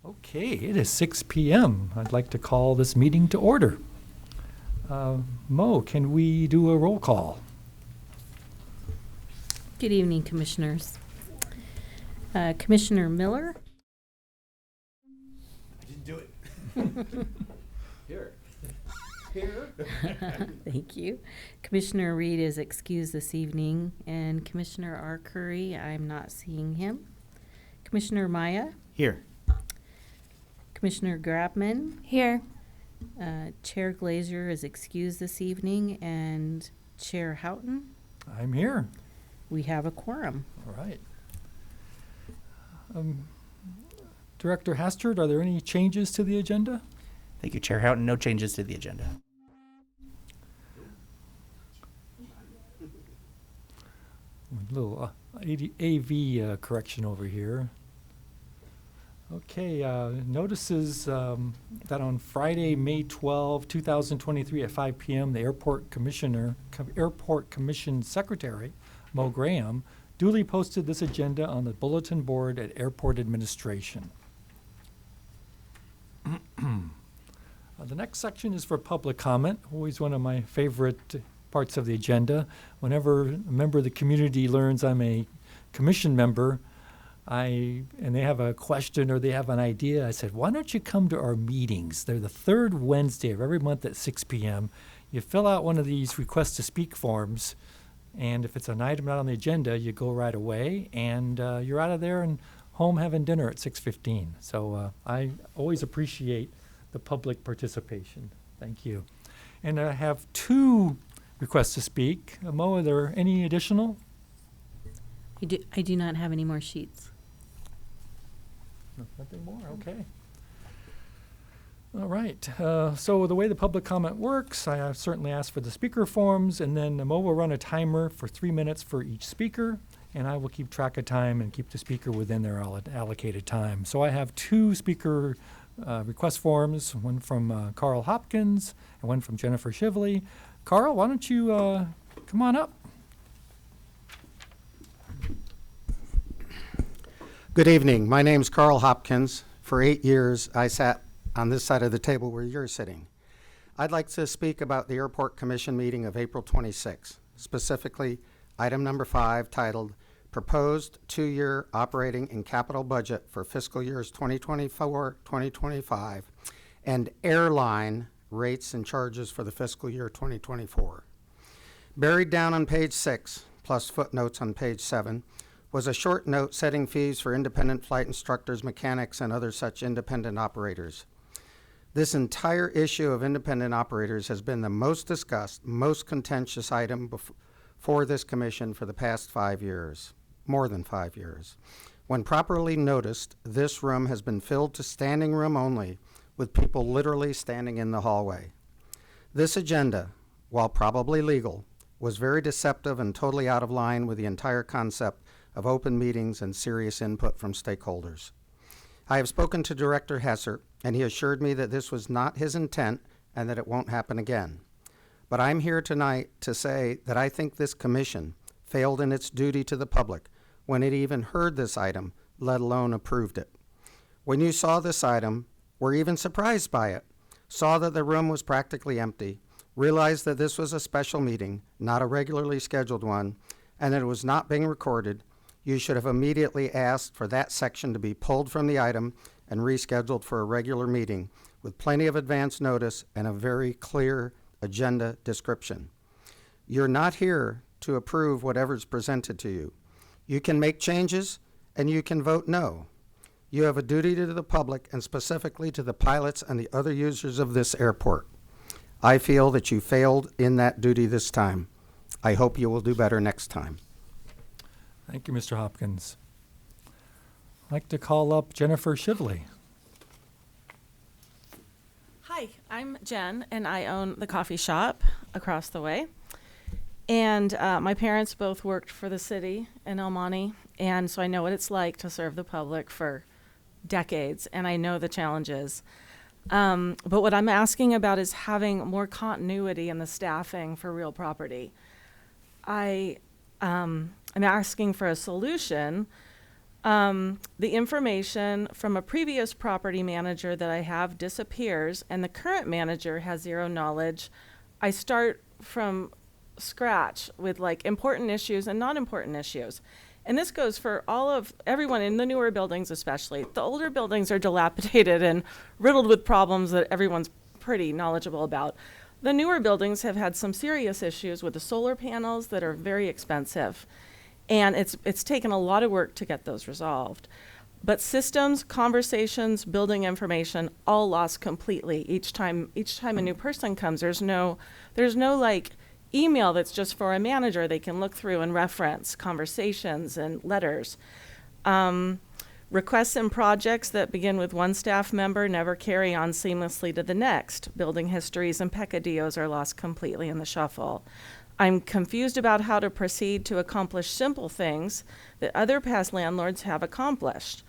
Okay, it is 6 p.m. I'd like to call this meeting to order. Mo, can we do a roll call? Good evening, Commissioners. Commissioner Miller? I didn't do it. Here. Thank you. Commissioner Reed is excused this evening, and Commissioner R. Curry, I'm not seeing him. Commissioner Maya? Here. Commissioner Grabman? Here. Chair Glazier is excused this evening, and Chair Houghton? I'm here. We have a quorum. All right. Director Hastert, are there any changes to the agenda? Thank you, Chair Houghton. No changes to the agenda. A little AV correction over here. Okay, notices that on Friday, May 12, 2023 at 5 p.m., the Airport Commission Secretary, Mo Graham, duly posted this agenda on the bulletin board at Airport Administration. The next section is for public comment, always one of my favorite parts of the agenda. Whenever a member of the community learns I'm a commission member, and they have a question or they have an idea, I said, why don't you come to our meetings? They're the third Wednesday of every month at 6 p.m. You fill out one of these request to speak forms, and if it's an item not on the agenda, you go right away, and you're out of there and home having dinner at 6:15. So I always appreciate the public participation. Thank you. And I have two requests to speak. Mo, are there any additional? I do not have any more sheets. Nothing more, okay. All right, so the way the public comment works, I certainly ask for the speaker forms, and then Mo will run a timer for 3 minutes for each speaker, and I will keep track of time and keep the speaker within their allocated time. So I have two speaker request forms, one from Carl Hopkins and one from Jennifer Shively. Carl, why don't you come on up? Good evening. My name's Carl Hopkins. For 8 years, I sat on this side of the table where you're sitting. I'd like to speak about the Airport Commission meeting of April 26, specifically item number 5 titled Proposed 2-Year Operating and Capital Budget for Fiscal Years 2024-2025 and Airline Rates and Charges for the Fiscal Year 2024. Buried down on page 6, plus footnotes on page 7, was a short note setting fees for independent flight instructors, mechanics, and other such independent operators. This entire issue of independent operators has been the most discussed, most contentious item for this commission for the past 5 years, more than 5 years. When properly noticed, this room has been filled to standing room only, with people literally standing in the hallway. This agenda, while probably legal, was very deceptive and totally out of line with the entire concept of open meetings and serious input from stakeholders. I have spoken to Director Hessert, and he assured me that this was not his intent and that it won't happen again. But I'm here tonight to say that I think this commission failed in its duty to the public when it even heard this item, let alone approved it. When you saw this item, were even surprised by it, saw that the room was practically empty, realized that this was a special meeting, not a regularly scheduled one, and that it was not being recorded, you should have immediately asked for that section to be pulled from the item and rescheduled for a regular meeting with plenty of advance notice and a very clear agenda description. You're not here to approve whatever's presented to you. You can make changes and you can vote no. You have a duty to the public and specifically to the pilots and the other users of this airport. I feel that you failed in that duty this time. I hope you will do better next time. Thank you, Mr. Hopkins. I'd like to call up Jennifer Shively. Hi, I'm Jen, and I own the coffee shop across the way. And my parents both worked for the city in El Monte, and so I know what it's like to serve the public for decades, and I know the challenges. But what I'm asking about is having more continuity in the staffing for real property. I'm asking for a solution The information from a previous property manager that I have disappears, and the current manager has zero knowledge. I start from scratch with like important issues and non-important issues. And this goes for everyone in the newer buildings especially. The older buildings are dilapidated and riddled with problems that everyone's pretty knowledgeable about. The newer buildings have had some serious issues with the solar panels that are very expensive. And it's taken a lot of work to get those resolved. But systems, conversations, building information, all lost completely. Each time a new person comes, there's no like email that's just for a manager they can look through and reference conversations and letters. Requests and projects that begin with one staff member never carry on seamlessly to the next. Building histories and peccadillos are lost completely in the shuffle. I'm confused about how to proceed to accomplish simple things that other past landlords have accomplished.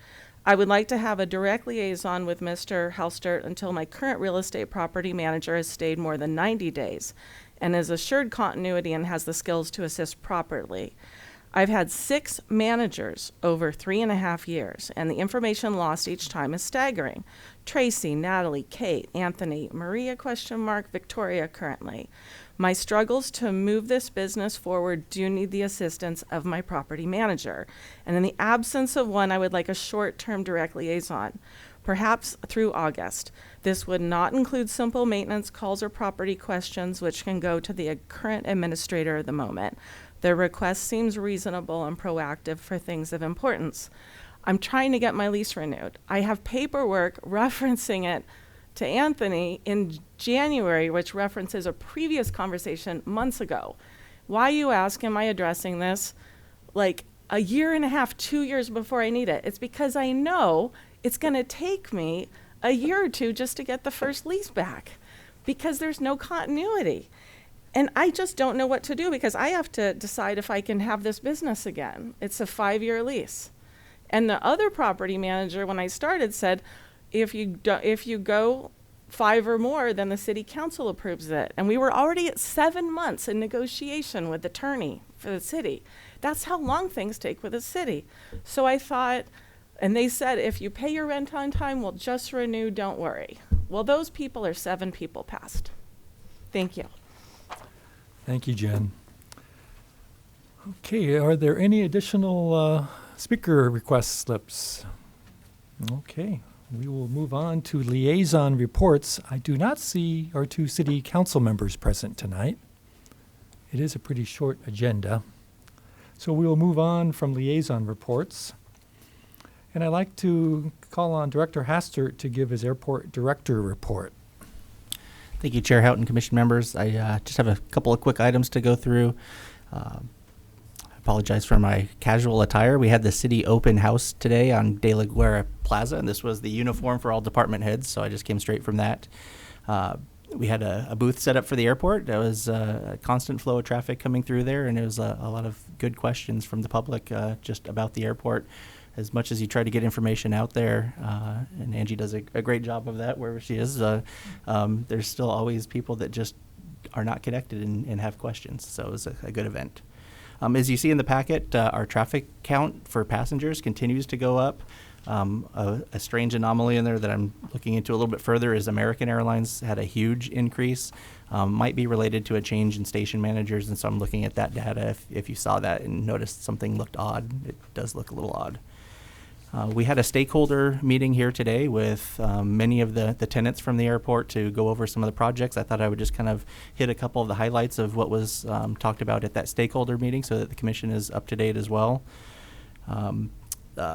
I would like to have a direct liaison with Mr. Halstert until my current real estate property manager has stayed more than 90 days and is assured continuity and has the skills to assist properly. I've had 6 managers over 3.5 years, and the information lost each time is staggering. Tracy, Natalie, Kate, Anthony, Maria, Victoria currently. My struggles to move this business forward do need the assistance of my property manager. And in the absence of one, I would like a short-term direct liaison, perhaps through August. This would not include simple maintenance calls or property questions, which can go to the current administrator at the moment. The request seems reasonable and proactive for things of importance. I'm trying to get my lease renewed. I have paperwork referencing it to Anthony in January, which references a previous conversation months ago. Why, you ask, am I addressing this like a year and a half, 2 years before I need it? It's because I know it's going to take me a year or two just to get the first lease back because there's no continuity. And I just don't know what to do because I have to decide if I can have this business again. It's a 5-year lease. And the other property manager, when I started, said, if you go 5 or more, then the city council approves it. And we were already at 7 months in negotiation with the attorney for the city. That's how long things take with the city. So I thought, and they said, if you pay your rent on time, we'll just renew, don't worry. Well, those people are 7 people past. Thank you. Thank you, Jen. Okay, are there any additional speaker request slips? Okay, we will move on to liaison reports. I do not see our 2 city council members present tonight. It is a pretty short agenda. So we will move on from liaison reports. And I'd like to call on Director Hastert to give his airport director report. Thank you, Chair Houghton, Commission members. I just have a couple of quick items to go through. I apologize for my casual attire. We had the city open house today on De La Guerra Plaza, and this was the uniform for all department heads, so I just came straight from that. We had a booth set up for the airport. There was a constant flow of traffic coming through there, and it was a lot of good questions from the public just about the airport. As much as you try to get information out there, and Angie does a great job of that wherever she is, there's still always people that just are not connected and have questions. So it was a good event. As you see in the packet, our traffic count for passengers continues to go up. A strange anomaly in there that I'm looking into a little bit further is American Airlines had a huge increase. Might be related to a change in station managers, and so I'm looking at that data. If you saw that and noticed something looked odd, it does look a little odd. We had a stakeholder meeting here today with many of the tenants from the airport to go over some of the projects. I thought I would just kind of hit a couple of the highlights of what was talked about at that stakeholder meeting so that the commission is up to date as well.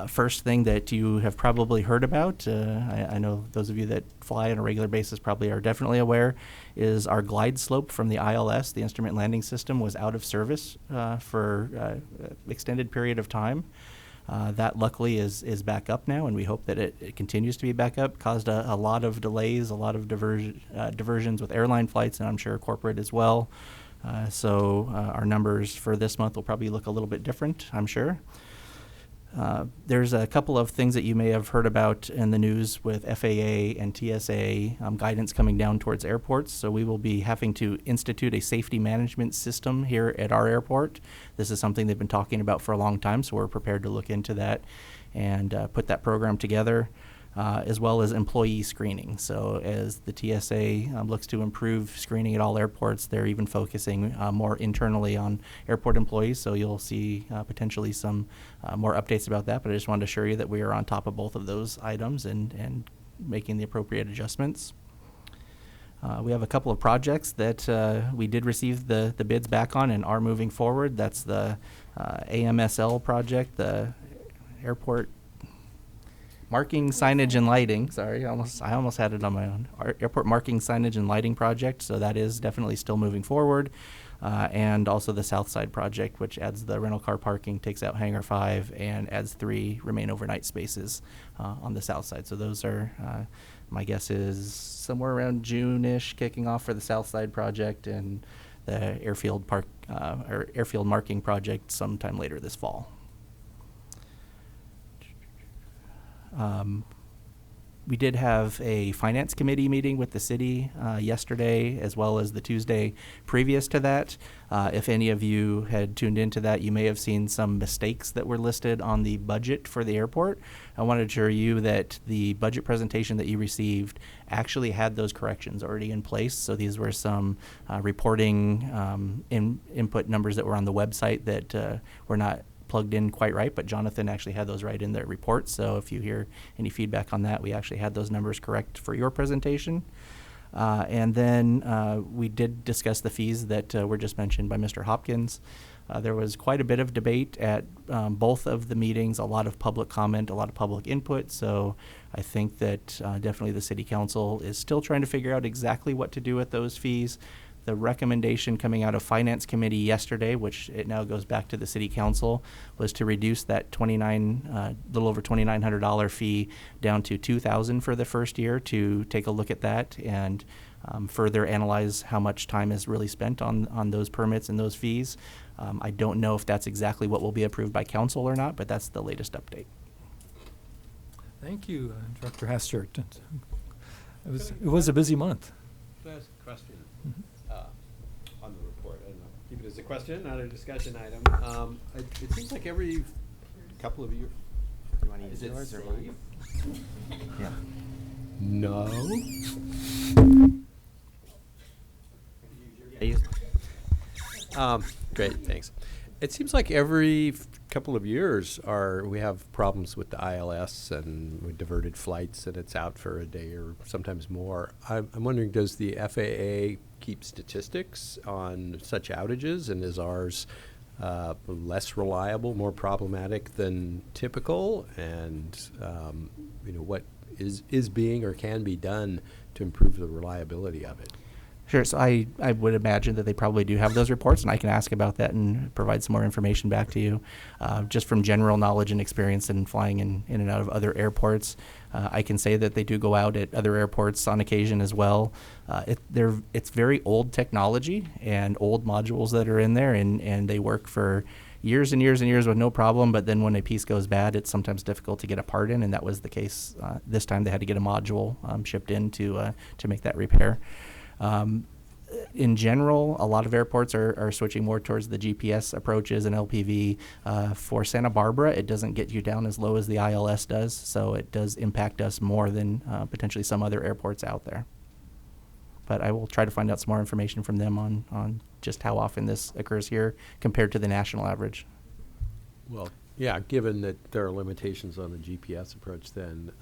First thing that you have probably heard about, I know those of you that fly on a regular basis probably are definitely aware, is our glide slope from the ILS, the Instrument Landing System, was out of service for an extended period of time. That luckily is back up now, and we hope that it continues to be back up. Caused a lot of delays, a lot of diversions with airline flights, and I'm sure corporate as well. So our numbers for this month will probably look a little bit different, I'm sure. There's a couple of things that you may have heard about in the news with FAA and TSA guidance coming down towards airports. So we will be having to institute a safety management system here at our airport. This is something they've been talking about for a long time, so we're prepared to look into that and put that program together, as well as employee screening. So as the TSA looks to improve screening at all airports, they're even focusing more internally on airport employees. So you'll see potentially some more updates about that. But I just wanted to assure you that we are on top of both of those items and making the appropriate adjustments. We have a couple of projects that we did receive the bids back on and are moving forward. That's the AMSL project, the airport marking, signage, and lighting. Sorry, I almost had it on my own. Our airport marking, signage, and lighting project. So that is definitely still moving forward. And also the South Side project, which adds the rental car parking, takes out Hangar 5, and adds 3 remain overnight spaces on the South Side. So those are, my guess is somewhere around June-ish, kicking off for the South Side project, and the airfield marking project sometime later this fall. We did have a finance committee meeting with the city yesterday, as well as the Tuesday previous to that. If any of you had tuned into that, you may have seen some mistakes that were listed on the budget for the airport. I want to assure you that the budget presentation that you received actually had those corrections already in place. So these were some reporting input numbers that were on the website that were not plugged in quite right, but Jonathan actually had those right in the report. So if you hear any feedback on that, we actually had those numbers correct for your presentation. And then we did discuss the fees that were just mentioned by Mr. Hopkins. There was quite a bit of debate at both of the meetings, a lot of public comment, a lot of public input. So I think that definitely the City Council is still trying to figure out exactly what to do with those fees. The recommendation coming out of Finance Committee yesterday, which it now goes back to the City Council, was to reduce that little over $2,900 fee down to $2,000 for the first year, to take a look at that and further analyze how much time is really spent on those permits and those fees. I don't know if that's exactly what will be approved by council or not, but that's the latest update. Thank you, Director Hastert. It was a busy month. Can I ask a question on the report? I don't know. Keep it as a question, not a discussion item. It seems like every couple of years. You want to Is use it yours or safe? mine? Yeah. No. Great, thanks. It seems like every couple of years we have problems with the ILS, and we diverted flights and it's out for a day or sometimes more. I'm wondering, does the FAA keep statistics on such outages, and is ours less reliable, more problematic than typical? And what is being or can be done to improve the reliability of it? Sure. So I would imagine that they probably do have those reports, and I can ask about that and provide some more information back to you. Just from general knowledge and experience in flying in and out of other airports, I can say that they do go out at other airports on occasion as well. It's very old technology and old modules that are in there, and they work for years and years and years with no problem. But then when a piece goes bad, it's sometimes difficult to get a part in, and that was the case this time. They had to get a module shipped in to make that repair. In general, a lot of airports are switching more towards the GPS approaches and LPV. For Santa Barbara, it doesn't get you down as low as the ILS does, so it does impact us more than potentially some other airports out there. But I will try to find out some more information from them on just how often this occurs here compared to the national average. Well, yeah, given that there are limitations on the GPS approach, then,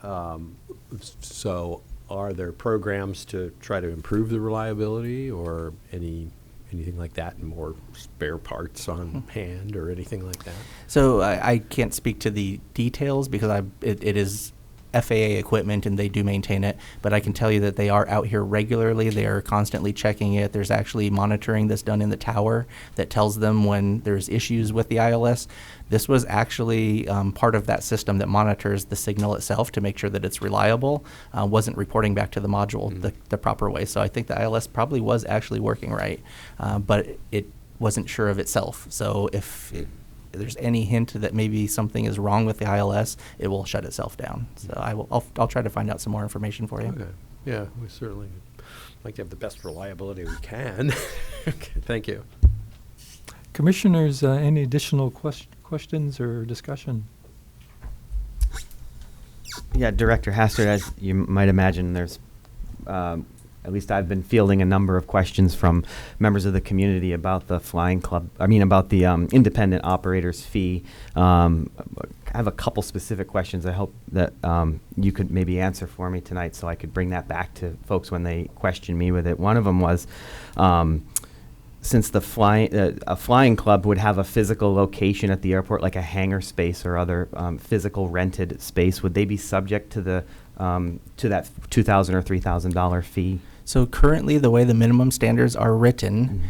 so are there programs to try to improve the reliability, or anything like that, and more spare parts on hand or anything like that? So I can't speak to the details because it is FAA equipment and they do maintain it, but I can tell you that they are out here regularly. They are constantly checking it. There's actually monitoring that's done in the tower that tells them when there's issues with the ILS. This was actually part of that system that monitors the signal itself to make sure that it's reliable, wasn't reporting back to the module the proper way. So I think the ILS probably was actually working right, but it wasn't sure of itself. So if there's any hint that maybe something is wrong with the ILS, it will shut itself down. So I'll try to find out some more information for you. Okay. Yeah, we certainly like to have the best reliability we can. Okay, thank you. Commissioners, any additional questions or discussion? Yeah, Director Hastert, as you might imagine, there's, at least I've been fielding a number of questions from members of the community about the flying club, about the independent operator's fee. I have a couple specific questions I hope that you could maybe answer for me tonight so I could bring that back to folks when they question me with it. One of them was, since the a flying club would have a physical location at the airport, like a hangar space or other physical rented space, would they be subject to the to that $2,000 or $3,000 fee? So currently, the way the minimum standards are written,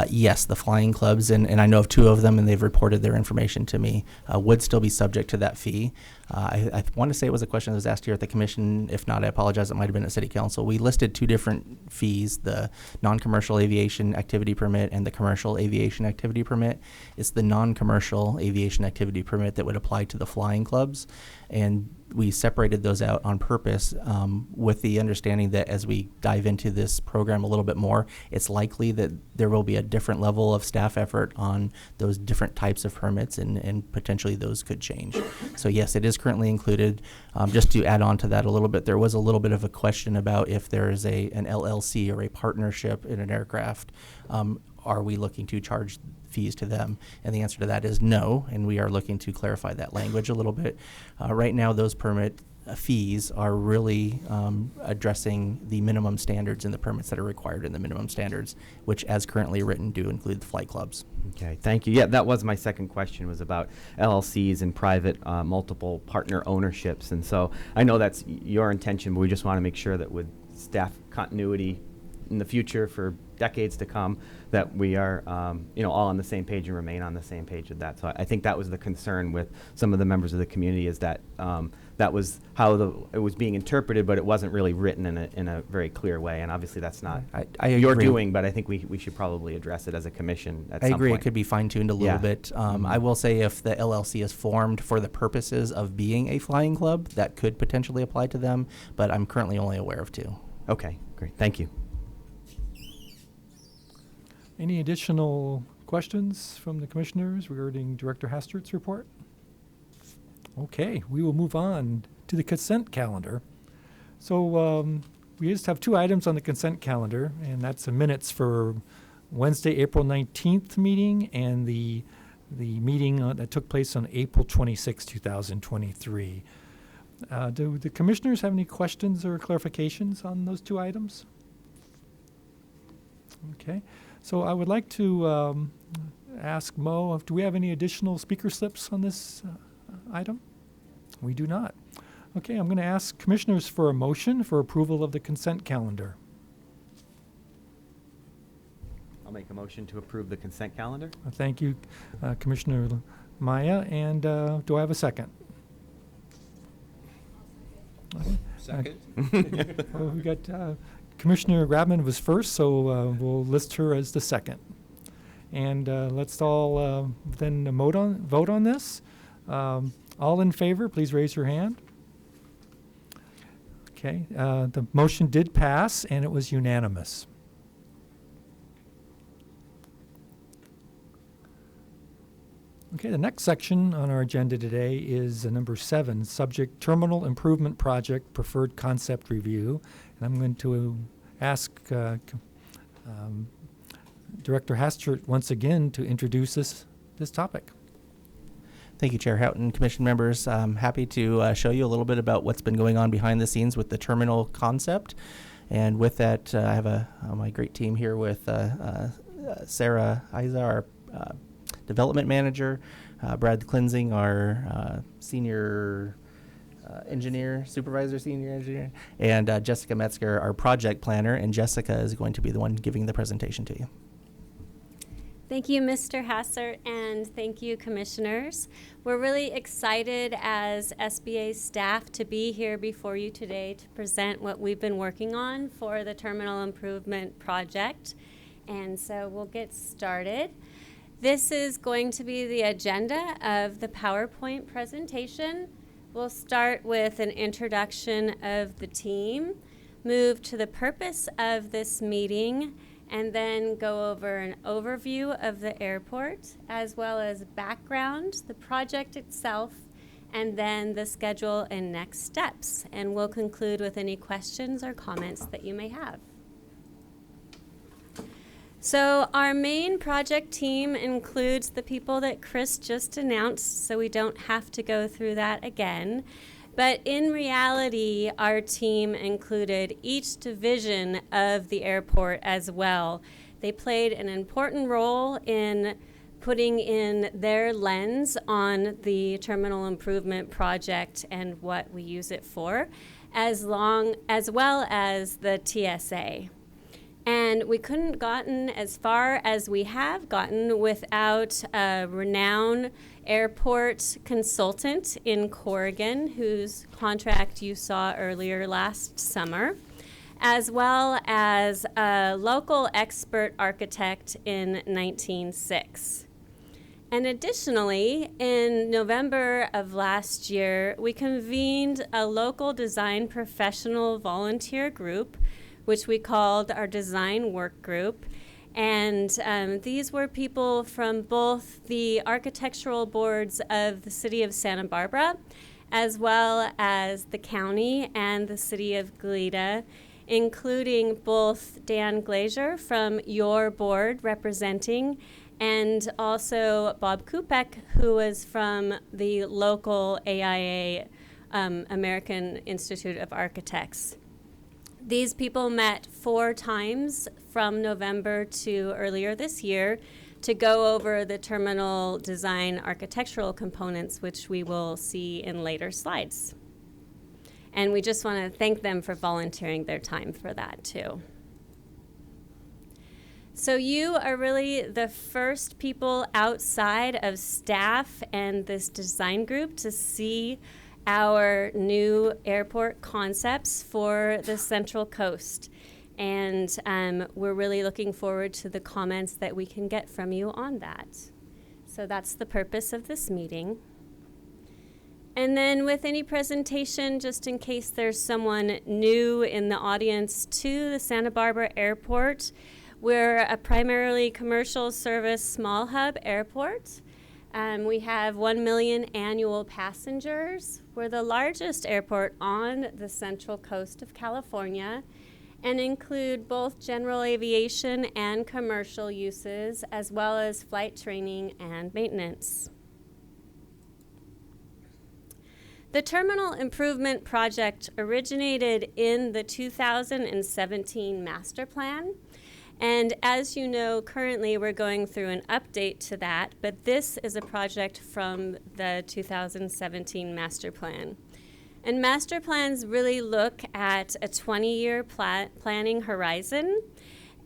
yes, the flying clubs, and I know of two of them, and they've reported their information to me, would still be subject to that fee. I want to say it was a question that was asked here at the commission. If not, I apologize. It might have been at City Council. We listed two different fees, the non-commercial aviation activity permit and the commercial aviation activity permit. It's the non-commercial aviation activity permit that would apply to the flying clubs. And we separated those out on purpose with the understanding that as we dive into this program a little bit more, it's likely that there will be a different level of staff effort on those different types of permits, and potentially those could change. So yes, it is currently included. Just to add on to that a little bit, there was a little bit of a question about if there is an LLC or a partnership in an aircraft, are we looking to charge fees to them? And the answer to that is no, and we are looking to clarify that language a little bit. Right now, those permit fees are really addressing the minimum standards in the permits that are required in the minimum standards, which as currently written do include the flight clubs. Okay, thank you. Yeah, that was my second question, was about LLCs and private multiple partner ownerships. And so I know that's your intention, but we just want to make sure that with staff continuity in the future for decades to come, that we are all on the same page and remain on the same page with that. So I think that was the concern with some of the members of the community, is that that was how it was being interpreted, but it wasn't really written in a very clear way. And obviously that's not your doing, but I think we should probably address it as a commission at some point. I agree. It could be fine-tuned a little bit. I will say if the LLC is formed for the purposes of being a flying club, that could potentially apply to them, but I'm currently only aware of two. Okay, great. Thank you. Any additional questions from the commissioners regarding Director Hastert's report? Okay, we will move on to the consent calendar. So we just have two items on the consent calendar, and that's the minutes for Wednesday, April 19th meeting, and the meeting that took place on April 26, 2023. Do the commissioners have any questions or clarifications on those two items? Okay. So I would like to ask Mo, do we have any additional speaker slips on this item? We do not. Okay, I'm going to ask commissioners for a motion for approval of the consent calendar. I'll make a motion to approve the consent calendar. Thank you, Commissioner Maya. And do I have a second? Okay. Second. We got Commissioner Grabman was first, so we'll list her as the second. And let's all then vote on this. All in favor, please raise your hand. Okay, the motion did pass, and it was unanimous. Okay, the next section on our agenda today is number 7, subject Terminal Improvement Project Preferred Concept Review. And I'm going to ask Director Hastert once again to introduce this topic. Thank you, Chair Houghton, Commission members. I'm happy to show you a little bit about what's been going on behind the scenes with the terminal concept. And with that, I have my great team here with Sarah Isa, our Development Manager, Brad Cleansing, our Senior Engineer, Supervisor Senior Engineer, and Jessica Metzger, our Project Planner. And Jessica is going to be the one giving the presentation to you. Thank you, Mr. Hassert, and thank you, Commissioners. We're really excited as SBA staff to be here before you today to present what we've been working on for the Terminal Improvement Project. And so we'll get started. This is going to be the agenda of the PowerPoint presentation. We'll start with an introduction of the team, move to the purpose of this meeting, and then go over an overview of the airport, as well as background, the project itself, and then the schedule and next steps. And we'll conclude with any questions or comments that you may have. So our main project team includes the people that Chris just announced, so we don't have to go through that again. But in reality, our team included each division of the airport as well. They played an important role in putting in their lens on the terminal improvement project and what we use it for, as well as the TSA. And we couldn't gotten as far as we have gotten without a renowned airport consultant in Corrigan, whose contract you saw earlier last summer, as well as a local expert architect in 1906. And additionally, in November of last year, we convened a local design professional volunteer group, which we called our design work group. And these were people from both the architectural boards of the city of Santa Barbara, as well as the county and the city of Goleta, including both Dan Glazer from your board representing, and also Bob Kupek, who was from the local AIA, American Institute of Architects. These people met 4 times from November to earlier this year to go over the terminal design architectural components, which we will see in later slides. And we just want to thank them for volunteering their time for that too. So you are really the first people outside of staff and this design group to see our new airport concepts for the Central Coast. And we're really looking forward to the comments that we can get from you on that. So that's the purpose of this meeting. And then with any presentation, just in case there's someone new in the audience to the Santa Barbara Airport, we're a primarily commercial service small hub airport. We have 1 million annual passengers. We're the largest airport on the Central Coast of California and include both general aviation and commercial uses, as well as flight training and maintenance. The Terminal Improvement Project originated in the 2017 Master Plan. And as you know, currently we're going through an update to that, but this is a project from the 2017 Master Plan. And master plans really look at a 20-year planning horizon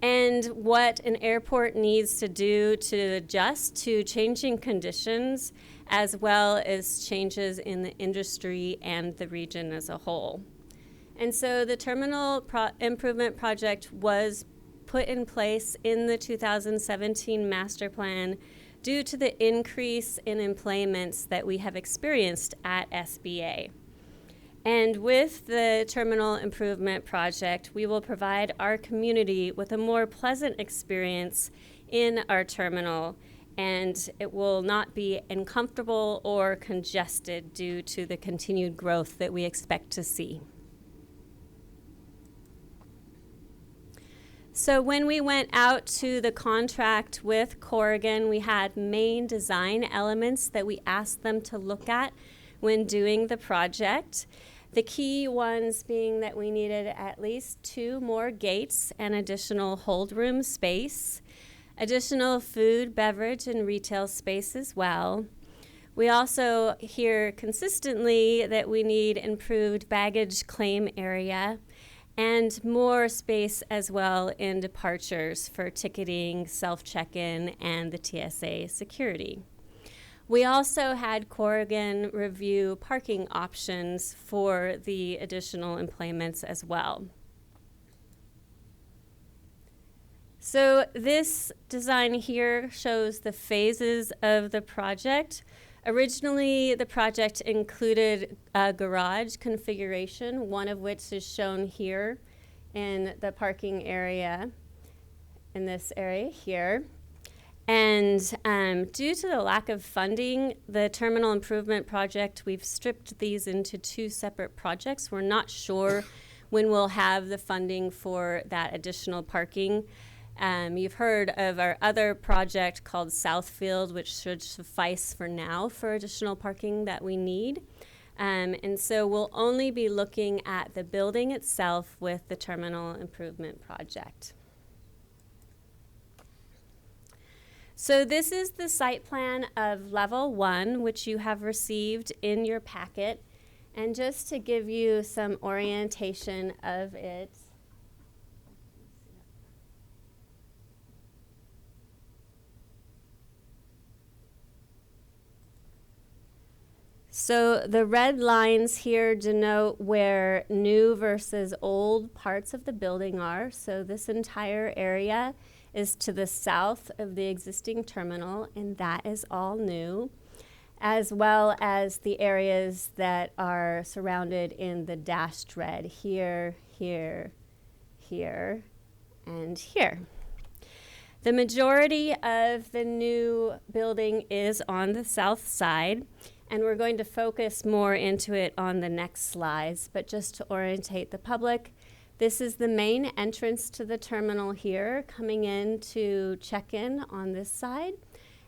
and what an airport needs to do to adjust to changing conditions, as well as changes in the industry and the region as a whole. And so the Terminal Improvement Project was put in place in the 2017 Master Plan due to the increase in employments that we have experienced at SBA. And with the Terminal Improvement Project, we will provide our community with a more pleasant experience in our terminal, and it will not be uncomfortable or congested due to the continued growth that we expect to see. So when we went out to the contract with Corrigan, we had main design elements that we asked them to look at when doing the project. The key ones being that we needed at least 2 more gates and additional hold room space, additional food, beverage, and retail space as well. We also hear consistently that we need improved baggage claim area and more space as well in departures for ticketing, self-check-in, and the TSA security. We also had Corrigan review parking options for the additional employments as well. So this design here shows the phases of the project. Originally, the project included a garage configuration, one of which is shown here in the parking area, in this area here. And due to the lack of funding, the terminal improvement project, we've stripped these into two separate projects. We're not sure when we'll have the funding for that additional parking. You've heard of our other project called Southfield, which should suffice for now for additional parking that we need. And so we'll only be looking at the building itself with the terminal improvement project. So this is the site plan of level 1, which you have received in your packet. And just to give you some orientation of it, so the red lines here denote where new versus old parts of the building are. So this entire area is to the south of the existing terminal, and that is all new, as well as the areas that are surrounded in the dashed red here, here, here, and here. The majority of the new building is on the south side, and we're going to focus more into it on the next slides, but just to orientate the public, this is the main entrance to the terminal here, coming in to check in on this side.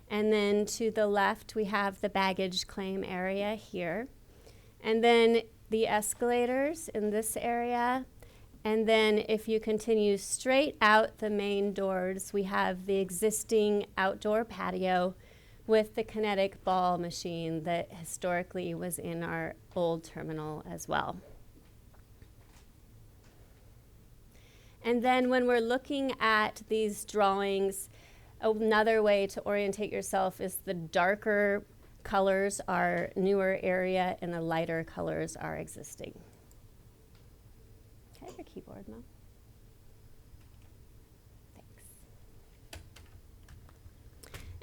And then to the left, we have the baggage claim area here. And then the escalators in this area. And then if you continue straight out the main doors, we have the existing outdoor patio with the kinetic ball machine that historically was in our old terminal as well. And then when we're looking at these drawings, another way to orientate yourself is the darker colors are newer area and the lighter colors are existing. Okay, your keyboard, Mo. Thanks.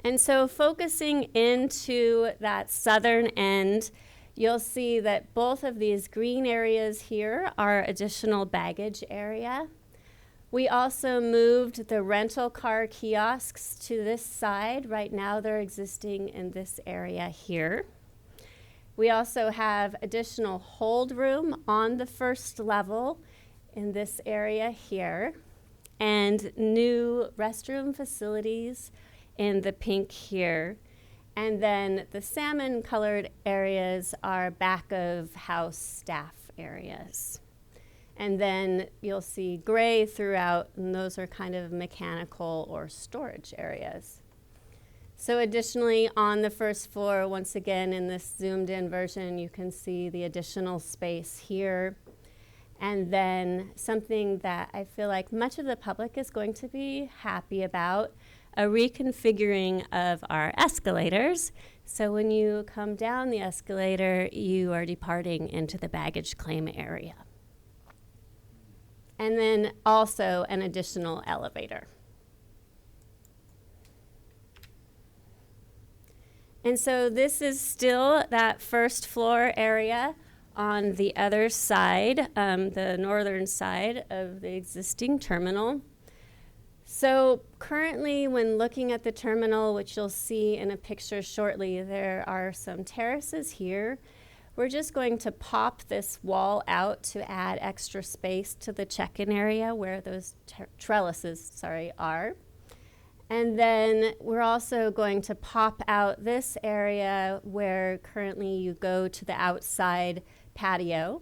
And so focusing into that southern end, you'll see that both of these green areas here are additional baggage area. We also moved the rental car kiosks to this side. Right now they're existing in this area here. We also have additional hold room on the first level in this area here, and new restroom facilities in the pink here. And then the salmon colored areas are back of house staff areas. And then you'll see gray throughout, and those are kind of mechanical or storage areas. So additionally, on the first floor, once again, in this zoomed in version, you can see the additional space here. And then something that I feel like much of the public is going to be happy about, a reconfiguring of our escalators. So when you come down the escalator, you are departing into the baggage claim area. And then also an additional elevator. And so this is still that first floor area on the other side, the northern side of the existing terminal. So currently, when looking at the terminal, which you'll see in a picture shortly, there are some terraces here. We're just going to pop this wall out to add extra space to the check-in area where those trellises are. And then we're also going to pop out this area where currently you go to the outside patio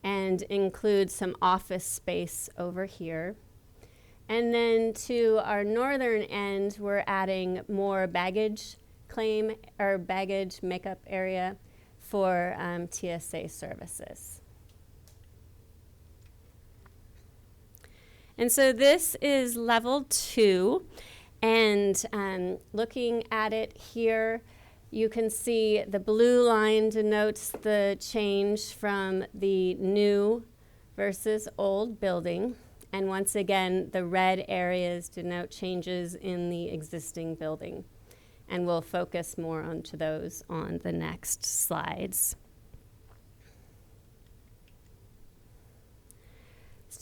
and include some office space over here. And then to our northern end, we're adding more baggage claim or baggage makeup area for TSA services. And so this is level 2. And looking at it here, you can see the blue line denotes the change from the new versus old building. And once again, the red areas denote changes in the existing building. And we'll focus more onto those on the next slides.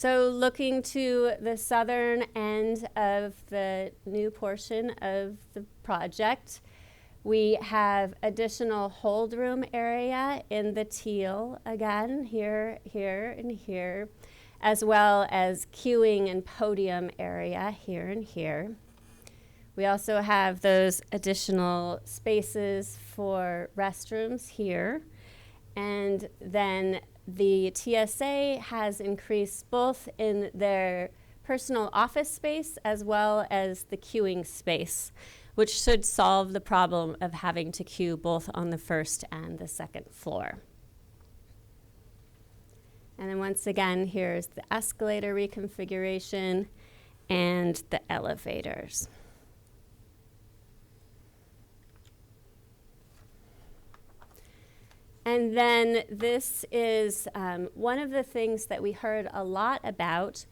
So looking to the southern end of the new portion of the project, we have additional hold room area in the teal again, here, and here, as well as queuing and podium area here and here. We also have those additional spaces for restrooms here. And then the TSA has increased both in their personal office space as well as the queuing space, which should solve the problem of having to queue both on the first and the second floor. And then once again, here's the escalator reconfiguration and the elevators. And then this is one of the things that we heard a lot about,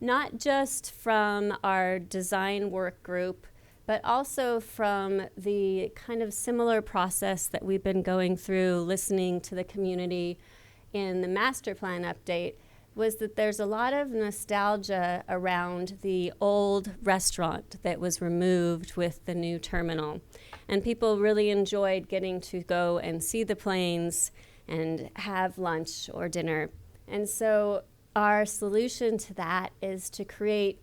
not just from our design work group, but also from the kind of similar process that we've been going through listening to the community in the master plan update, was that there's a lot of nostalgia around the old restaurant that was removed with the new terminal. And people really enjoyed getting to go and see the planes and have lunch or dinner. And so our solution to that is to create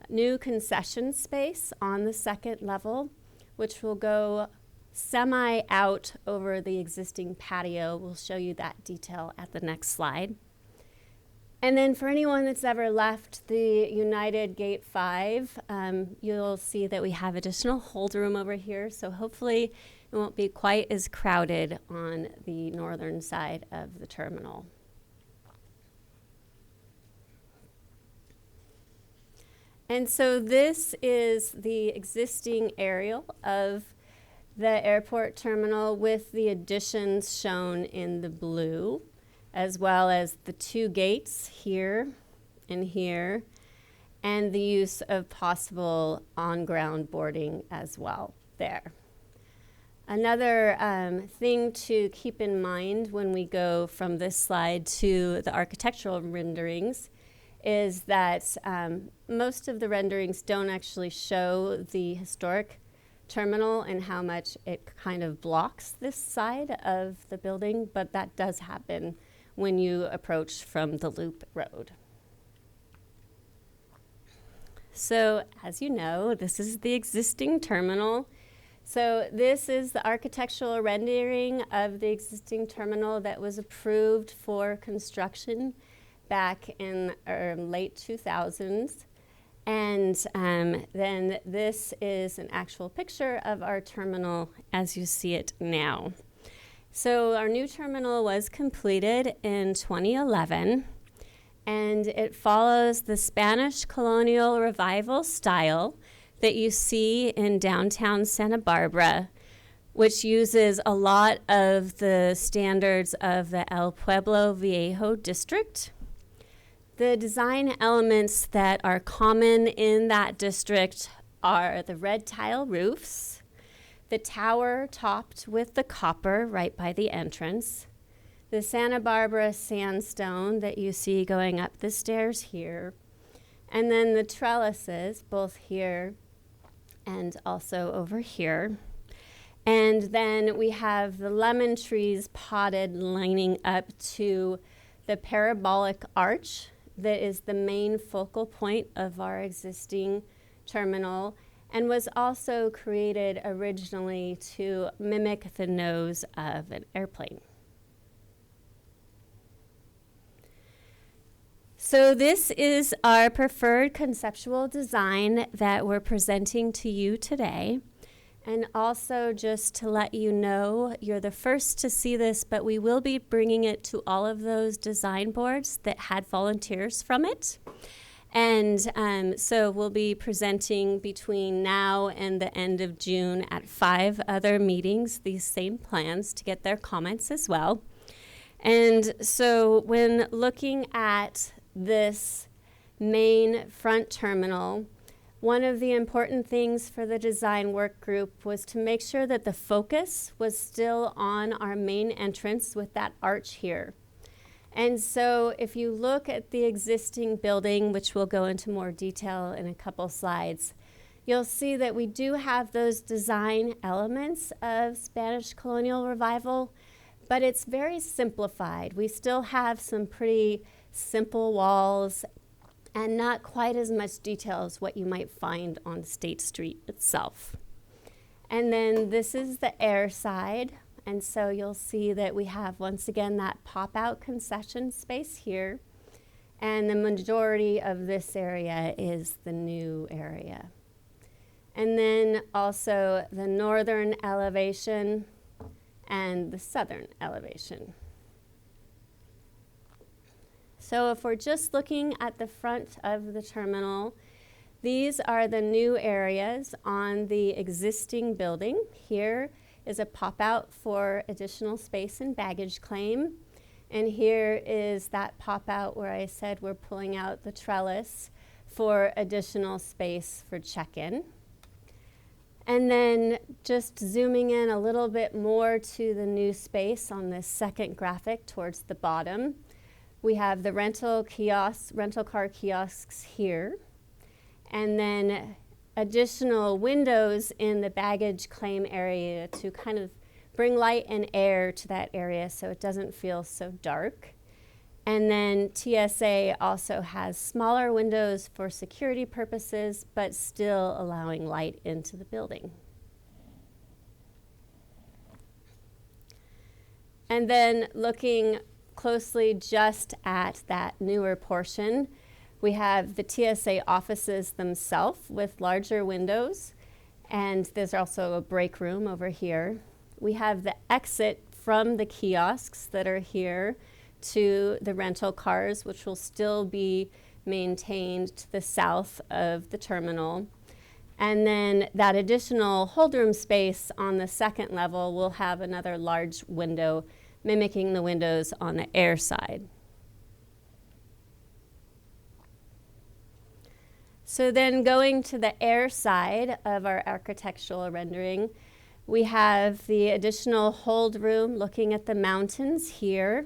new concession space on the second level, which will go semi out over the existing patio. We'll show you that detail at the next slide. And then for anyone that's ever left the United Gate 5, you'll see that we have additional hold room over here. So hopefully it won't be quite as crowded on the northern side of the terminal. And so this is the existing aerial of the airport terminal with the additions shown in the blue, as well as the two gates here and here, and the use of possible on-ground boarding as well there. Another thing to keep in mind when we go from this slide to the architectural renderings is that most of the renderings don't actually show the historic terminal and how much it kind of blocks this side of the building, but that does happen when you approach from the loop road. So as you know, this is the existing terminal. So this is the architectural rendering of the existing terminal that was approved for construction back in late 2000s. And then this is an actual picture of our terminal as you see it now. So our new terminal was completed in 2011, and it follows the Spanish colonial revival style that you see in downtown Santa Barbara, which uses a lot of the standards of the El Pueblo Viejo district. The design elements that are common in that district are the red tile roofs, the tower topped with the copper right by the entrance, the Santa Barbara sandstone that you see going up the stairs here, and then the trellises both here and also over here. And then we have the lemon trees potted lining up to the parabolic arch that is the main focal point of our existing terminal and was also created originally to mimic the nose of an airplane. So this is our preferred conceptual design that we're presenting to you today. And also just to let you know, you're the first to see this, but we will be bringing it to all of those design boards that had volunteers from it. And so we'll be presenting between now and the end of June at 5 other meetings, these same plans, to get their comments as well. And so when looking at this main front terminal, one of the important things for the design work group was to make sure that the focus was still on our main entrance with that arch here. And so if you look at the existing building, which we'll go into more detail in a couple slides, you'll see that we do have those design elements of Spanish colonial revival, but it's very simplified. We still have some pretty simple walls and not quite as much detail as what you might find on State Street itself. And then this is the air side. And so you'll see that we have, once again, that pop-out concession space here. And the majority of this area is the new area. And then also the northern elevation and the southern elevation. So if we're just looking at the front of the terminal, these are the new areas on the existing building. Here is a pop-out for additional space and baggage claim. And here is that pop-out where I said we're pulling out the trellis for additional space for check-in. And then just zooming in a little bit more to the new space on this second graphic towards the bottom, we have the rental car kiosks here. And then additional windows in the baggage claim area to kind of bring light and air to that area so it doesn't feel so dark. And then TSA also has smaller windows for security purposes, but still allowing light into the building. And then looking closely just at that newer portion, we have the TSA offices themselves with larger windows, and there's also a break room over here. We have the exit from the kiosks that are here to the rental cars, which will still be maintained to the south of the terminal. And then that additional hold room space on the second level will have another large window mimicking the windows on the air side. So then going to the air side of our architectural rendering, we have the additional hold room looking at the mountains here.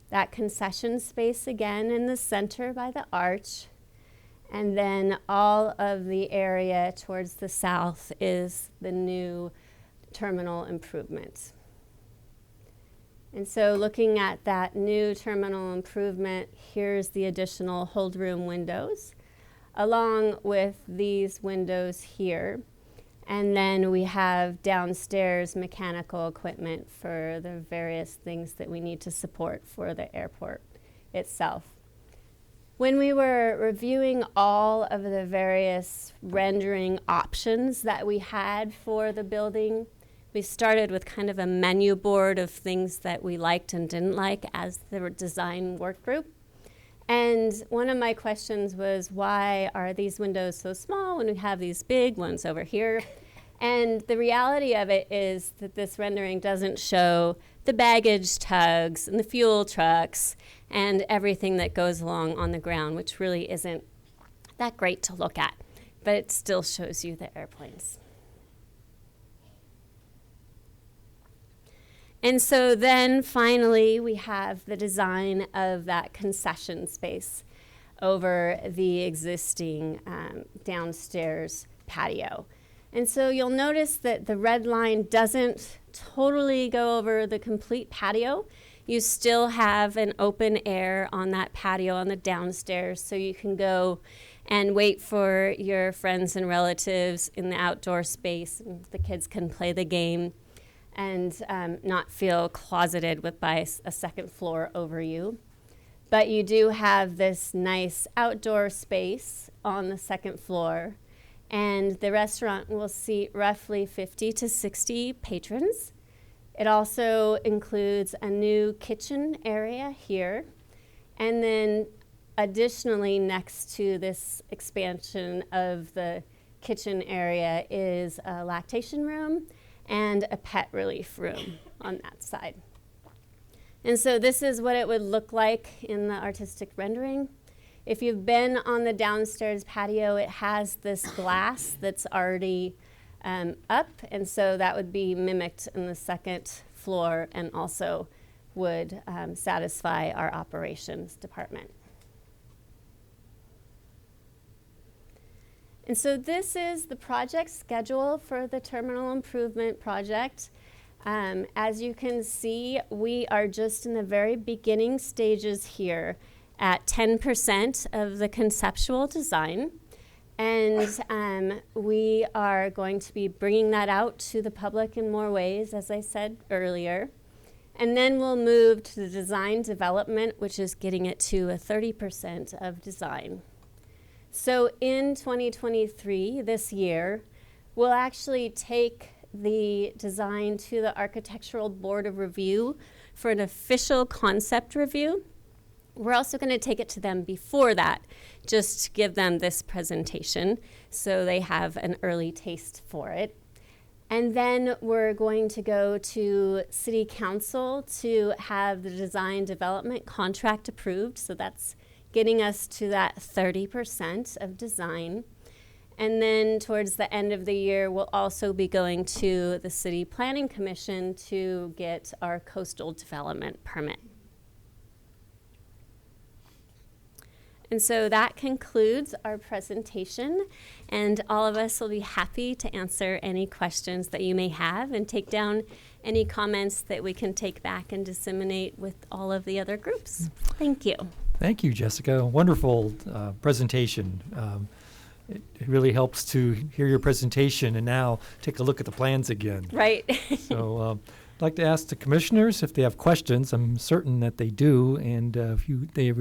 That concession space again in the center by the arch. And then all of the area towards the south is the new terminal improvement. And so looking at that new terminal improvement, here's the additional hold room windows, along with these windows here. And then we have downstairs mechanical equipment for the various things that we need to support for the airport itself. When we were reviewing all of the various rendering options that we had for the building, we started with kind of a menu board of things that we liked and didn't like as the design work group. And one of my questions was, why are these windows so small when we have these big ones over here? And the reality of it is that this rendering doesn't show the baggage tugs and the fuel trucks and everything that goes along on the ground, which really isn't that great to look at, but it still shows you the airplanes. And so then finally we have the design of that concession space over the existing downstairs patio. And so you'll notice that the red line doesn't totally go over the complete patio. You still have an open air on that patio on the downstairs, so you can go and wait for your friends and relatives in the outdoor space. And the kids can play the game and not feel closeted by a second floor over you. But you do have this nice outdoor space on the second floor, and the restaurant will seat roughly 50 to 60 patrons. It also includes a new kitchen area here, and then additionally next to this expansion of the kitchen area is a lactation room and a pet relief room on that side. And so this is what it would look like in the artistic rendering. If you've been on the downstairs patio, it has this glass that's already up, and so that would be mimicked in the second floor and also would satisfy our operations department. And so this is the project schedule for the terminal improvement project. As you can see, we are just in the very beginning stages here at 10% of the conceptual design. And we are going to be bringing that out to the public in more ways, as I said earlier. And then we'll move to the design development, which is getting it to a 30% of design. So in 2023, this year, we'll actually take the design to the Architectural Board of Review for an official concept review. We're also going to take it to them before that, just to give them this presentation so they have an early taste for it. And then we're going to go to City Council to have the design development contract approved. So that's getting us to that 30% of design. And then towards the end of the year, we'll also be going to the City Planning Commission to get our coastal development permit. And so that concludes our presentation, and all of us will be happy to answer any questions that you may have and take down any comments that we can take back and disseminate with all of the other groups. Thank you. Thank you, Jessica. Wonderful presentation. It really helps to hear your presentation and now take a look at the plans again. Right. So I'd like to ask the commissioners if they have questions. I'm certain that they do, and if they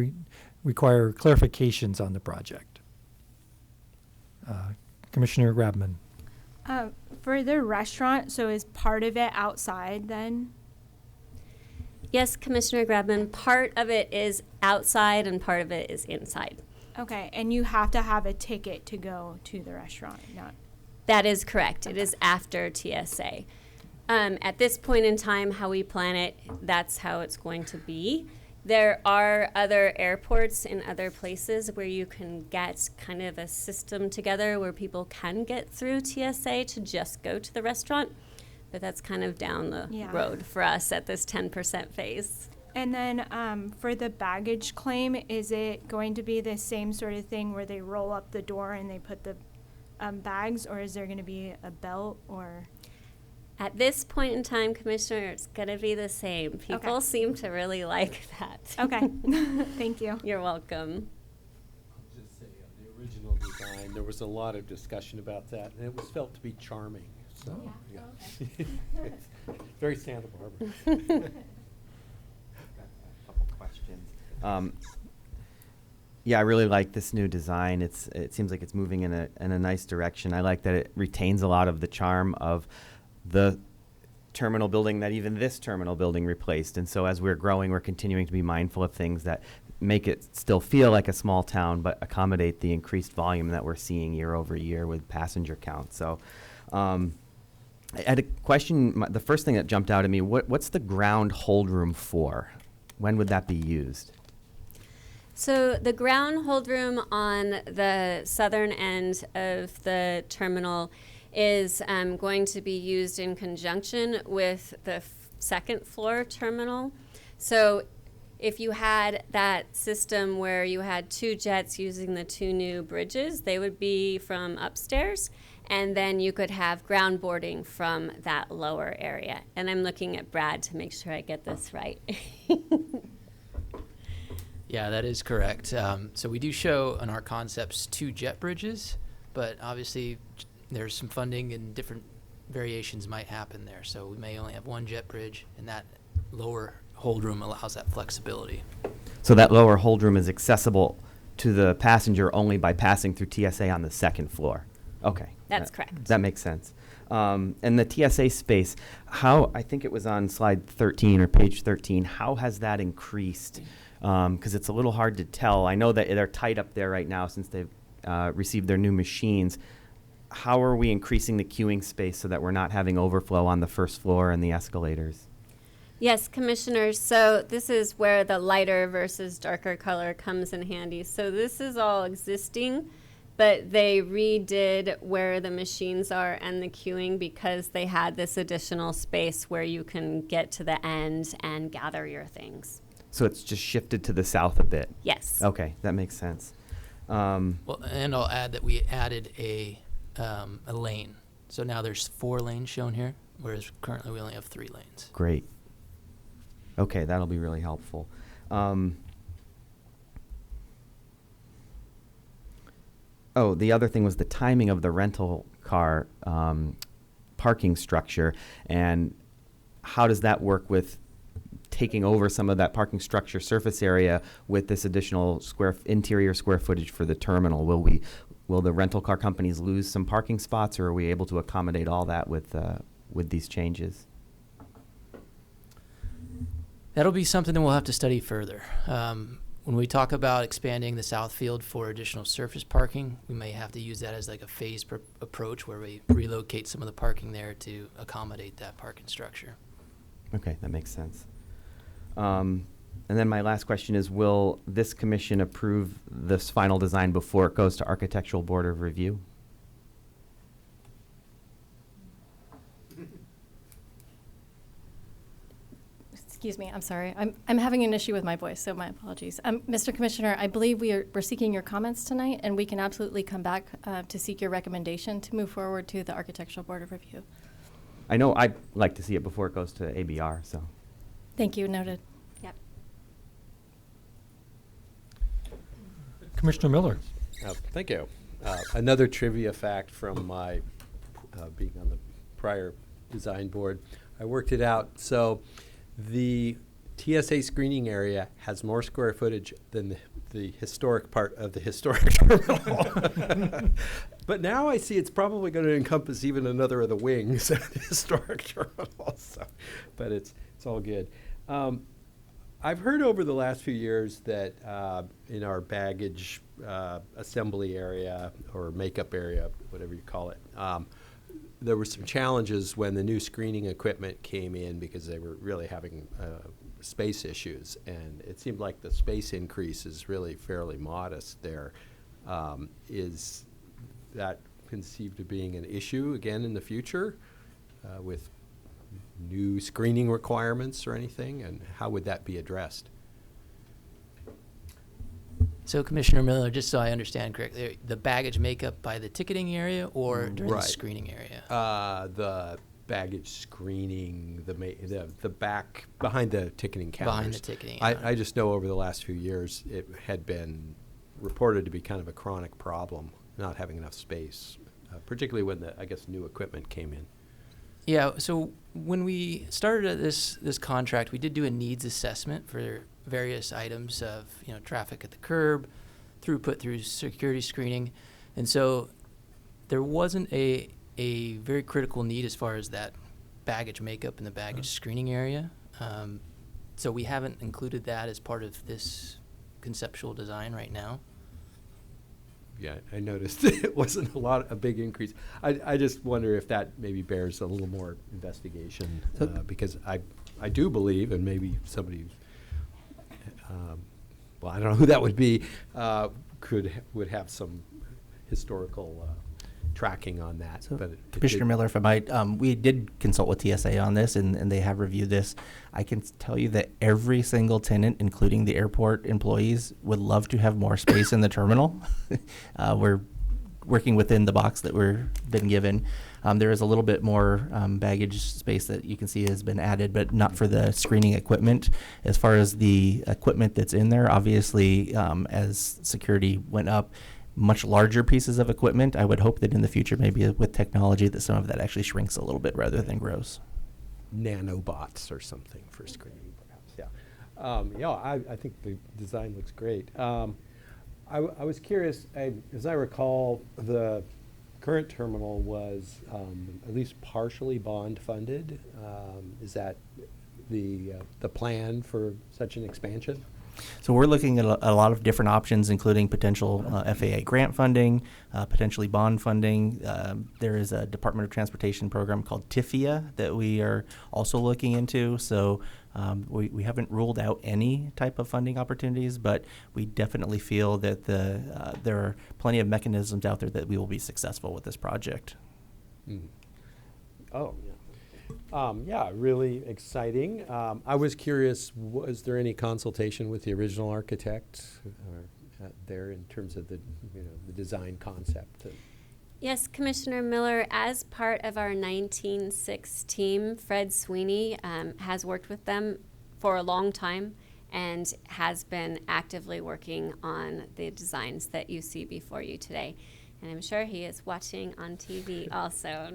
require clarifications on the project. Commissioner Grabman. For the restaurant, so is part of it outside then? Yes, Commissioner Grabman, part of it is outside and part of it is inside. Okay, and you have to have a ticket to go to the restaurant, not? That is correct. It is after TSA. At this point in time, how we plan it, that's how it's going to be. There are other airports in other places where you can get kind of a system together where people can get through TSA to just go to the restaurant, but that's kind of down the road for us at this 10% phase. And then for the baggage claim, is it going to be the same sort of thing where they roll up the door and they put the bags, or is there going to be a belt or? At this point in time, Commissioner, it's going to be the same. People seem to really like that. Okay. Thank you. You're welcome. I'll just say on the original design, there was a lot of discussion about that, and it was felt to be charming. So, yeah. It's very Santa Barbara. Couple questions. Yeah, I really like this new design. It seems like it's moving in a nice direction. I like that it retains a lot of the charm of the terminal building that even this terminal building replaced. And so as we're growing, we're continuing to be mindful of things that make it still feel like a small town, but accommodate the increased volume that we're seeing year over year with passenger count. So I had a question. The first thing that jumped out at me, what's the ground hold room for? When would that be used? So the ground hold room on the southern end of the terminal is going to be used in conjunction with the second floor terminal. So if you had that system where you had two jets using the two new bridges, they would be from upstairs, and then you could have ground boarding from that lower area. And I'm looking at Brad to make sure I get this right. Yeah, that is correct. So we do show on our concepts two jet bridges, but obviously there's some funding and different variations might happen there. So we may only have one jet bridge, and that lower hold room allows that flexibility. So that lower hold room is accessible to the passenger only by passing through TSA on the second floor. Okay. That's correct. That makes sense. And the TSA space, I think it was on slide 13 or page 13, how has that increased? Because it's a little hard to tell. I know that they're tight up there right now since they've received their new machines. How are we increasing the queuing space so that we're not having overflow on the first floor and the escalators? Yes, Commissioners. So this is where the lighter versus darker color comes in handy. So this is all existing but they redid where the machines are and the queuing because they had this additional space where you can get to the end and gather your things. So it's just shifted to the south a bit. Yes. Okay, that makes sense. Well, and I'll add that we added a lane. So now there's 4 lanes shown here, whereas currently we only have 3 lanes. Great. Okay, that'll be really helpful. Oh, the other thing was the timing of the rental car parking structure, and how does that work with taking over some of that parking structure surface area with this additional interior square footage for the terminal? Will the rental car companies lose some parking spots, or are we able to accommodate all that with these changes? That'll be something that we'll have to study further. When we talk about expanding the south field for additional surface parking, we may have to use that as like a phased approach where we relocate some of the parking there to accommodate that parking structure. Okay, that makes sense. And then my last question is, will this commission approve this final design before it goes to Architectural Board of Review? Excuse me, I'm sorry. I'm having an issue with my voice, so my apologies. Mr. Commissioner, I believe we're seeking your comments tonight, and we can absolutely come back to seek your recommendation to move forward to the Architectural Board of Review. I know I'd like to see it before it goes to ABR, so. Thank you, noted. Yep. Commissioner Miller. Thank you. Another trivia fact from my being on the prior design board. I worked it out. So the TSA screening area has more square footage than the historic part of the historic terminal. But now I see it's probably going to encompass even another of the wings at the historic terminal. So, but it's all good. I've heard over the last few years that in our baggage assembly area or makeup area, whatever you call it, there were some challenges when the new screening equipment came in because they were really having space issues. And it seemed like the space increase is really fairly modest there. Is that conceived of being an issue again in the future with new screening requirements or anything, and how would that be addressed? So Commissioner Miller, just so I understand correctly, the baggage makeup by the ticketing area or during Right. the screening area? The baggage screening, the back behind the ticketing counters. Behind the ticketing. I just know over the last few years it had been reported to be kind of a chronic problem, not having enough space, particularly when the new equipment came in. Yeah, so when we started this contract, we did do a needs assessment for various items of traffic at the curb, throughput through security screening, and so there wasn't a very critical need as far as that baggage makeup in the baggage screening area. So we haven't included that as part of this conceptual design right now. Yeah, I noticed it wasn't a big increase. I just wonder if that maybe bears a little more investigation, because I do believe, and maybe somebody, well, I don't know who that would be, would have some historical tracking on that. So, but Commissioner Miller, if I might, we did consult with TSA on this, and they have reviewed this. I can tell you that every single tenant, including the airport employees, would love to have more space in the terminal. We're working within the box that we're been given. There is a little bit more baggage space that you can see has been added, but not for the screening equipment. As far as the equipment that's in there, obviously, as security went up, much larger pieces of equipment. I would hope that in the future, maybe with technology, that some of that actually shrinks a little bit rather than grows. Nanobots or something for screening, perhaps. Yeah. I think the design looks great. I was curious, as I recall, the current terminal was at least partially bond funded. Is that the plan for such an expansion? So we're looking at a lot of different options, including potential FAA grant funding, potentially bond funding. There is a Department of Transportation program called TIFIA that we are also looking into. So we haven't ruled out any type of funding opportunities, but we definitely feel that there are plenty of mechanisms out there that we will be successful with this project. Oh, yeah. Yeah, really exciting. I was curious, was there any consultation with the original architect there in terms of the design concept? Yes, Commissioner Miller, as part of our 19-6 team, Fred Sweeney has worked with them for a long time and has been actively working on the designs that you see before you today. And I'm sure he is watching on TV also,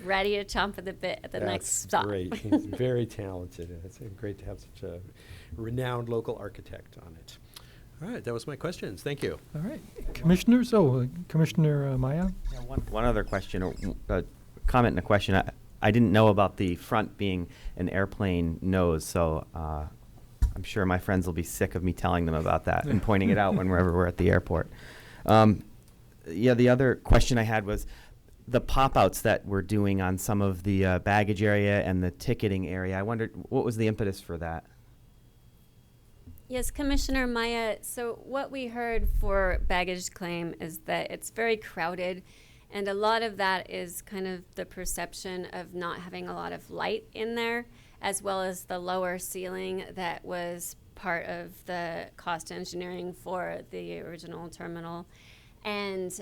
ready to chomp at the bit at the next stop. That's great. He's very talented. It's great to have such a renowned local architect on it. All right, that was my questions. Thank you. All right, Commissioners. Commissioner Maya. Yeah, one other question, or comment and a question. I didn't know about the front being an airplane nose, so I'm sure my friends will be sick of me telling them about that and pointing it out whenever we're at the airport. Yeah, the other question I had was the pop-outs that we're doing on some of the baggage area and the ticketing area. I wondered, what was the impetus for that? Yes, Commissioner Maya, so what we heard for baggage claim is that it's very crowded, and a lot of that is kind of the perception of not having a lot of light in there, as well as the lower ceiling that was part of the cost engineering for the original terminal. And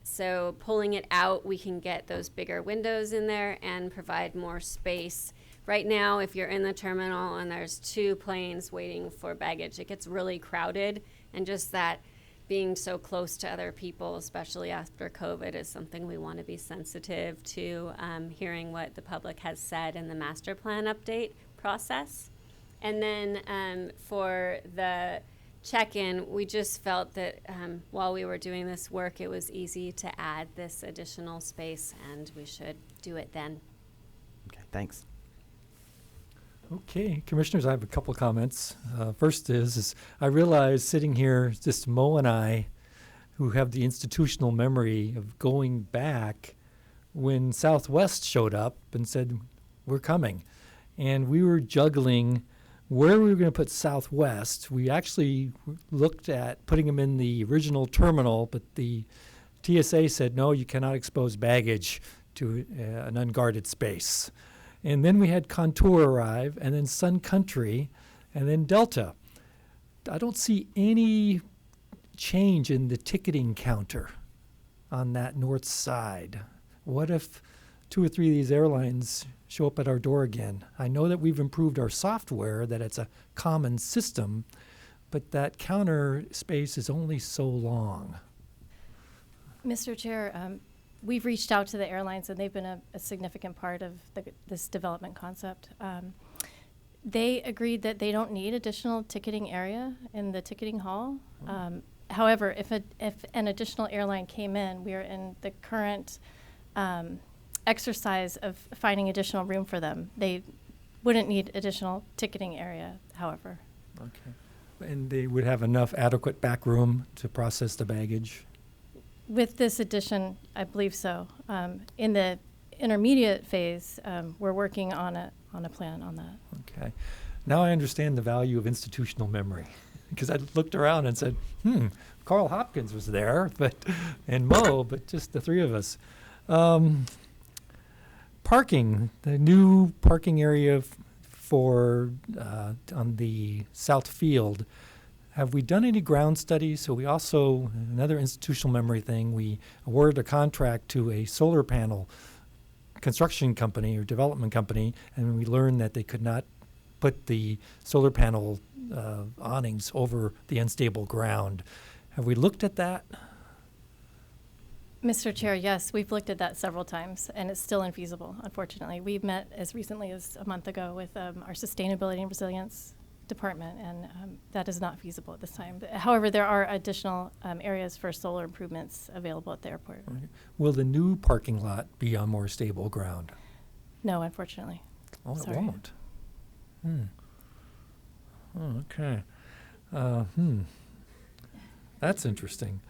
so pulling it out, we can get those bigger windows in there and provide more space. Right now, if you're in the terminal and there's 2 planes waiting for baggage, it gets really crowded. And just that being so close to other people, especially after COVID, is something we want to be sensitive to, hearing what the public has said in the master plan update process. And then for the check-in, we just felt that while we were doing this work, it was easy to add this additional space, and we should do it then. Okay, thanks. Okay, Commissioners, I have a couple of comments. First is I realize sitting here, just Mo and I, who have the institutional memory of going back when Southwest showed up and said, we're coming. And we were juggling where we were going to put Southwest. We actually looked at putting them in the original terminal, but the TSA said, no, you cannot expose baggage to an unguarded space. And then we had Contour arrive, and then Sun Country, and then Delta. I don't see any change in the ticketing counter on that north side. What if 2 or 3 of these airlines show up at our door again? I know that we've improved our software, that it's a common system, but that counter space is only so long. Mr. Chair, we've reached out to the airlines, and they've been a significant part of this development concept. They agreed that they don't need additional ticketing area in the ticketing hall. However, if an additional airline came in, we are in the current exercise of finding additional room for them. They wouldn't need additional ticketing area, however. Okay. And they would have enough adequate back room to process the baggage? With this addition, I believe so. In the intermediate phase, we're working on a plan on that. Okay. Now I understand the value of institutional memory, because I looked around and said, Carl Hopkins was there, and Mo, but just the 3 of us. Parking, the new parking area for on the south field. Have we done any ground studies? So we also, another institutional memory thing, we awarded a contract to a solar panel construction company or development company, and we learned that they could not put the solar panel awnings over the unstable ground. Have we looked at that? Mr. Chair, yes, we've looked at that several times, and it's still infeasible, unfortunately. We've met as recently as a month ago with our Sustainability and Resilience Department, and that is not feasible at this time. However, there are additional areas for solar improvements available at the airport. Right. Will the new parking lot be on more stable ground? No, unfortunately. Oh, Sorry. it won't. Oh, okay. That's interesting.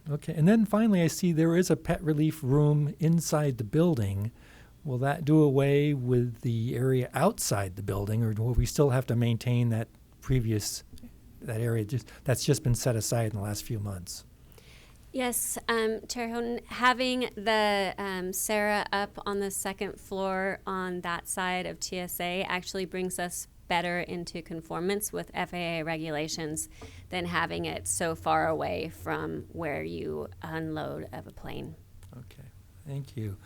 Okay, and then finally I see there is a pet relief room inside the building. Will that do away with the area outside the building, or will we still have to maintain that area that's just been set aside in the last few months? Yes, Chair Houghton, having the Sarah up on the second floor on that side of TSA actually brings us better into conformance with FAA regulations than having it so far away from where you unload of a plane. Okay, thank you.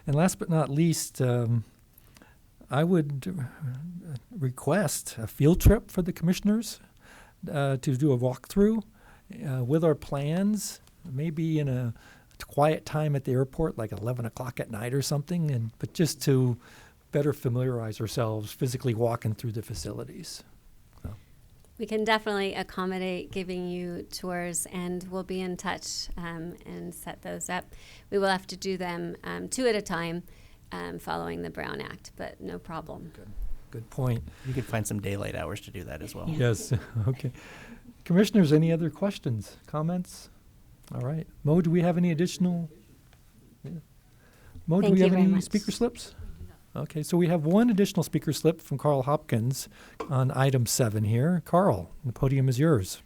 And last but not least, I would request a field trip for the commissioners to do a walkthrough with our plans, maybe in a quiet time at the airport, like 11 o'clock at night or something, but just to better familiarize ourselves physically walking through the facilities. So. We can definitely accommodate giving you tours, and we'll be in touch and set those up. We will have to do them 2 at a time following the Brown Act, but no problem. Good point. You could find some daylight hours to do that as well. Yes, okay. Commissioners, any other questions, comments? All right. Mo, do we have any additional? Yeah. Mo, Thank do we you have very any much. speaker slips? Okay, so we have one additional speaker slip from Carl Hopkins on item 7 here. Carl, the podium is yours.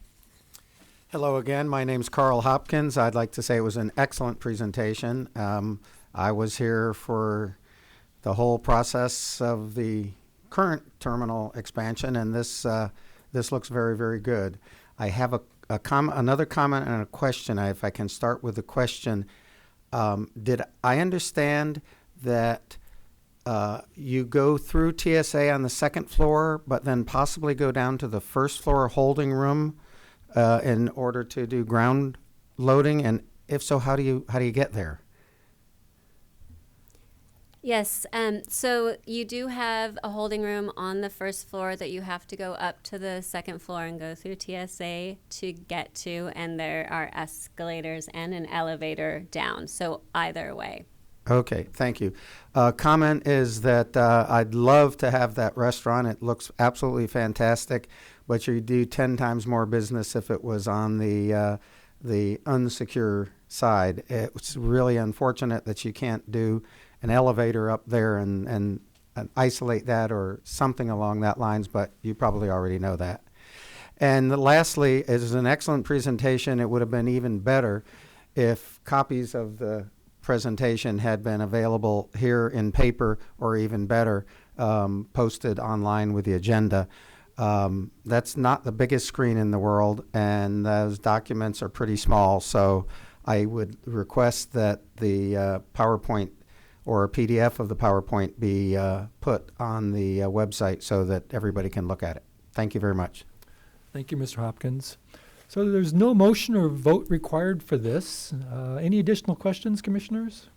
Hello again. My name's Carl Hopkins. I'd like to say it was an excellent presentation. I was here for the whole process of the current terminal expansion, and this looks very, very good. I have another comment and a question. If I can start with the question, did I understand that you go through TSA on the second floor, but then possibly go down to the first floor holding room in order to do ground loading? And if so, how do you get there? Yes, so you do have a holding room on the first floor that you have to go up to the second floor and go through TSA to get to, and there are escalators and an elevator down, so either way. Okay, thank you. Comment is that I'd love to have that restaurant. It looks absolutely fantastic, but you do 10 times more business if it was on the unsecure side. It's really unfortunate that you can't do an elevator up there and isolate that or something along that lines, but you probably already know that. And lastly, it is an excellent presentation. It would have been even better if copies of the presentation had been available here in paper, or even better, posted online with the agenda. That's not the biggest screen in the world, and those documents are pretty small, so I would request that the PowerPoint or a PDF of the PowerPoint be put on the website so that everybody can look at it. Thank you very much. Thank you, Mr. Hopkins. So there's no motion or vote required for this. Any additional questions, commissioners?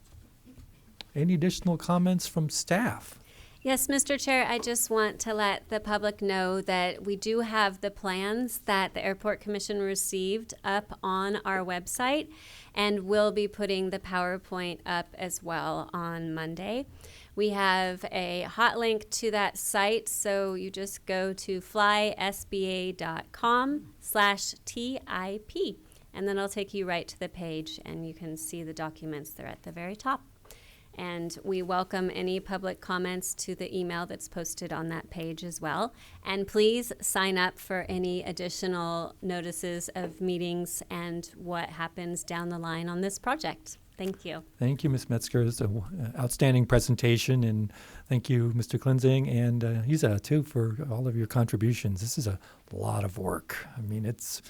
Any additional comments from staff? Yes, Mr. Chair, I just want to let the public know that we do have the plans that the Airport Commission received up on our website, and we'll be putting the PowerPoint up as well on Monday. We have a hot link to that site, so you just go to flysba.com/TIP, and then it'll take you right to the page, and you can see the documents there at the very top. And we welcome any public comments to the email that's posted on that page as well. And please sign up for any additional notices of meetings and what happens down the line on this project. Thank you. Thank you, Ms. Metzger. It's an outstanding presentation, and thank you, Mr. Klinzing, and Isa, too, for all of your contributions. This is a lot of work. I mean, it's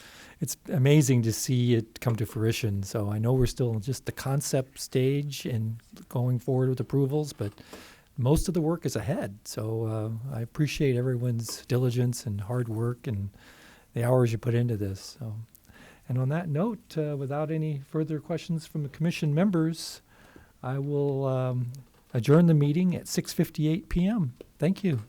amazing to see it come to fruition. So I know we're still in just the concept stage and going forward with approvals, but most of the work is ahead. So I appreciate everyone's diligence and hard work and the hours you put into this. So. And on that note, without any further questions from the commission members, I will adjourn the meeting at 6:58 p.m. Thank you.